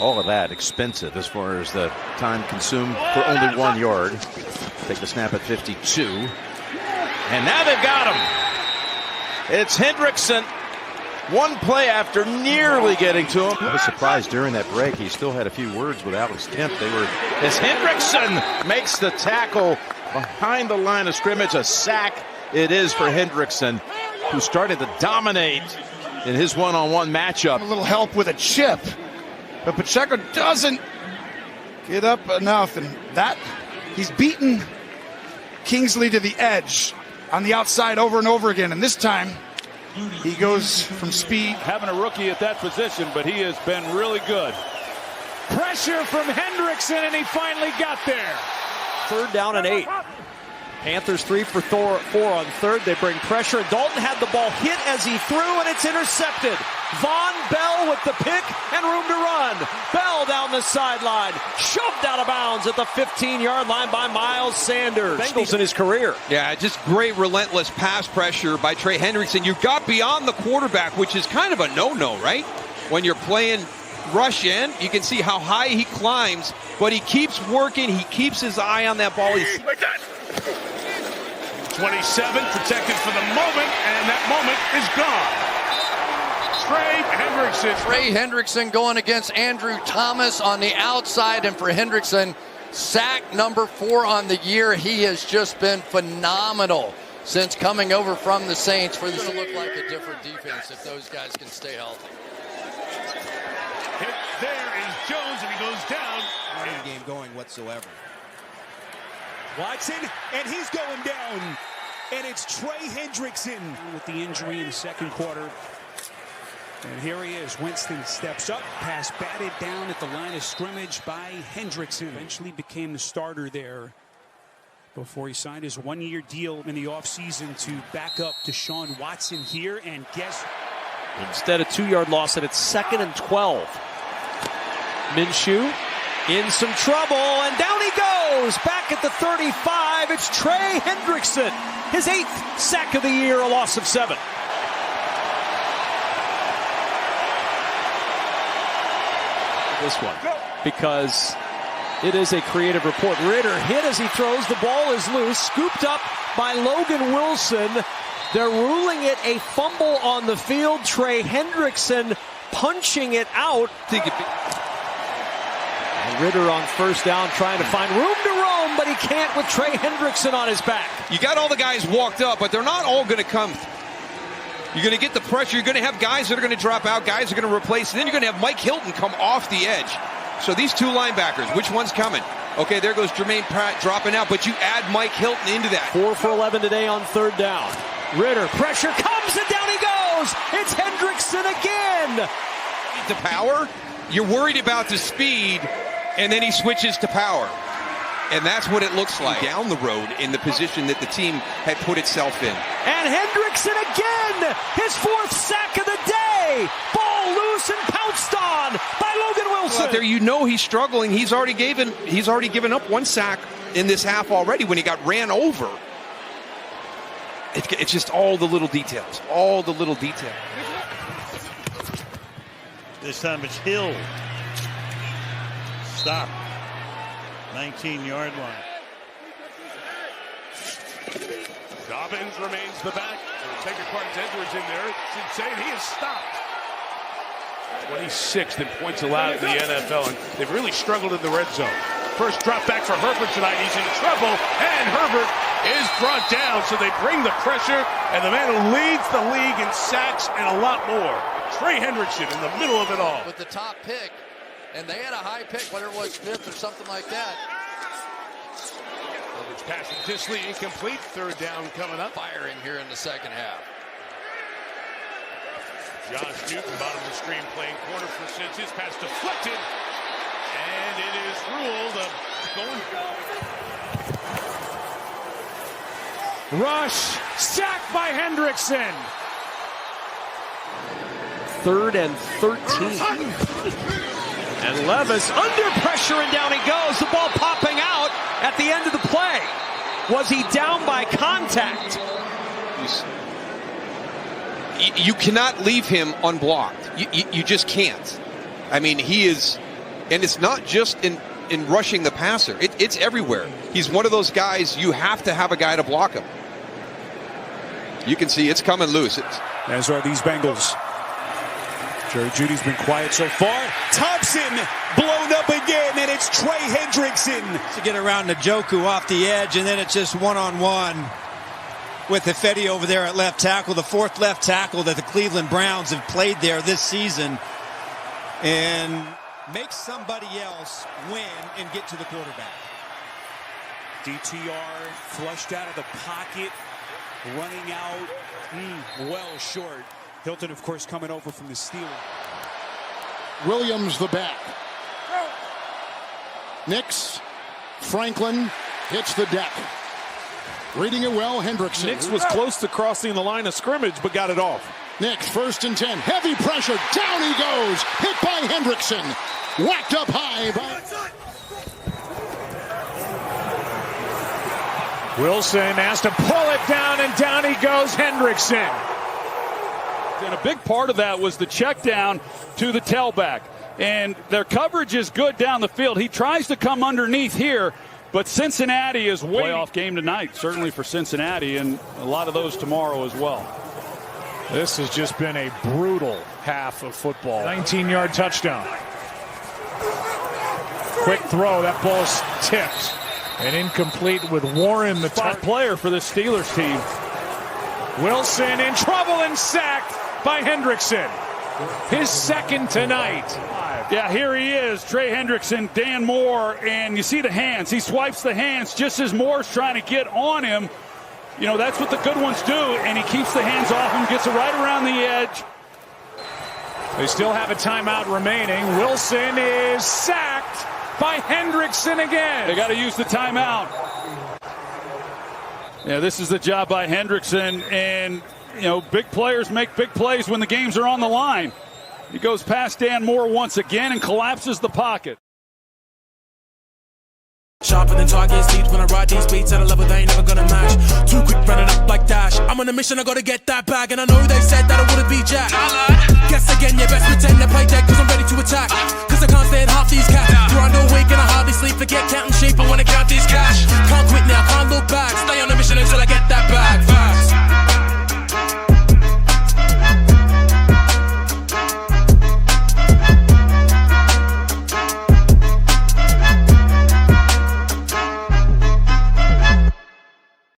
All of that expensive as far as the time consumed for only 1 yard. Take the snap at 52. And now they've got him. It's Hendrickson. One play after nearly getting to him. I was surprised during that break he still had a few words with Alex Kemp. As Hendrickson makes the tackle behind the line of scrimmage. A sack it is for Hendrickson, who started to dominate in his one-on-one matchup. A little help with a chip, but Pacheco doesn't get up enough, and that he's beaten Kingsley to the edge on the outside over and over again, and this time he goes from speed. Having a rookie at that position, but he has been really good. Pressure from Hendrickson, and he finally got there. 3rd down and 8. Panthers 3 for 4 on 3rd. They bring pressure. Dalton had the ball hit as he threw, and it's intercepted. Von Bell with the pick and room to run. Bell down the sideline, shoved out of bounds at the 15-yard line by Miles Sanders. Bengals in his career. Yeah, just great relentless pass pressure by Trey Hendrickson. You got beyond the quarterback, which is kind of a no-no, right? When you're playing rush in, you can see how high he climbs, but he keeps working. He keeps his eye on that ball. 27 protected for the moment, and that moment is gone. Trey Hendrickson going against Andrew Thomas on the outside, and for Hendrickson, sack number 4 on the year. He has just been phenomenal since coming over from the Saints for this to look like a different defense if those guys can stay healthy. There is Jones, and he goes down. No game going whatsoever. Watson, and he's going down. And it's Trey Hendrickson with the injury in the second quarter. And here he is. Winston steps up. Pass batted down at the line of scrimmage by Hendrickson. Eventually became the starter there before he signed his 1-year deal in the offseason to back up Deshaun Watson here. And guess instead of 2-yard loss, and it's 2nd and 12. Minshew in some trouble, and down he goes. Back at the 35, it's Trey Hendrickson. His 8th sack of the year, a loss of 7. This one, because it is a creative report. Ritter hit as he throws. The ball is loose, scooped up by Logan Wilson. They're ruling it a fumble on the field. Trey Hendrickson punching it out. Ritter on 1st down trying to find room to roam, but he can't with Trey Hendrickson on his back. You got all the guys walked up, but they're not all going to come. You're going to get the pressure. You're going to have guys that are going to drop out, guys are going to replace, and then you're going to have Mike Hilton come off the edge. So these 2 linebackers, which one's coming? Okay, there goes Jermaine Pratt dropping out, but you add Mike Hilton into that. 4 for 11 today on 3rd down. Ritter, pressure comes, and down he goes. It's Hendrickson again. The power, you're worried about the speed, and then he switches to power. And that's what it looks like down the road in the position that the team had put itself in. And Hendrickson again, his 4th sack of the day. Ball loose and pounced on by Logan Wilson. Out there, you know he's struggling. He's already given up 1 sack in this half already when he got ran over. It's just all the little details, all the little details. This time it's Hill. Stop. 19-yard line. Dobbins remains the back. Taker Carter's Edwards in there. Should say he is stopped. 26th in points allowed in the NFL, and they've really struggled in the red zone. First drop back for Herbert tonight. He's in trouble, and Herbert is brought down. So they bring the pressure, and the man who leads the league in sacks and a lot more, Trey Hendrickson, in the middle of it all. With the top pick. And they had a high pick, whether it was 5th or something like that. Herbert's pass from Disley incomplete. 3rd down coming up. Firing here in the second half. Josh Newton, bottom of the screen, playing corner for Cincy. His pass deflected. And it is ruled going. Rush, sacked by Hendrickson. 3rd and 13. And Levis under pressure, and down he goes. The ball popping out at the end of the play. Was he down by contact? You cannot leave him unblocked. You just can't. I mean, he is, and it's not just in rushing the passer. It's everywhere. He's one of those guys you have to have a guy to block him. You can see it's coming loose. As are these Bengals. Jerry Jeudy's been quiet so far. Thompson blown up again, and it's Trey Hendrickson. To get around Njoku off the edge, and then it's just one-on-one with Ifedi over there at left tackle, the fourth left tackle that the Cleveland Browns have played there this season, and make somebody else win and get to the quarterback. DTR flushed out of the pocket, running out well short. Hilton, of course, coming over from the Steelers. Williams the back. Nix, Franklin hits the deck. Reading it well, Hendrickson. Nix was close to crossing the line of scrimmage, but got it off. Nix, 1st and 10. Heavy pressure. Down he goes. Hit by Hendrickson. Whacked up high by... Wilson has to pull it down, and down he goes, Hendrickson. And a big part of that was the check down to the tailback. And their coverage is good down the field. He tries to come underneath here, but Cincinnati is playoff game tonight, certainly for Cincinnati, and a lot of those tomorrow as well. This has just been a brutal half of football. 19-yard touchdown. Quick throw. That ball's tipped and incomplete with Warren, the top player for the Steelers team. Wilson in trouble and sacked by Hendrickson. His second tonight. Yeah, here he is, Trey Hendrickson, Dan Moore, and you see the hands. He swipes the hands just as Moore's trying to get on him. You know, that's what the good ones do, and he keeps the hands off him, gets it right around the edge. They still have a timeout remaining. Wilson is sacked by Hendrickson again. They got to use the timeout. Yeah, this is the job by Hendrickson, and you know, big players make big plays when the games are on the line. He goes past Dan Moore once again and collapses the pocket. Sharper than target seats when I ride these beats at a level they ain't never gonna match. Too quick running up like Dash. I'm on a mission, I gotta get that bag, and I know they said that I wouldn't be Jack. Guess again, you best pretend to play dead, cause I'm ready to attack. Cause I can't stand half these cats. Grind all week and I hardly sleep, forget counting sheep, I wanna count these cash. Can't quit now, can't look back. Stay on a mission until I get that bag. Facts.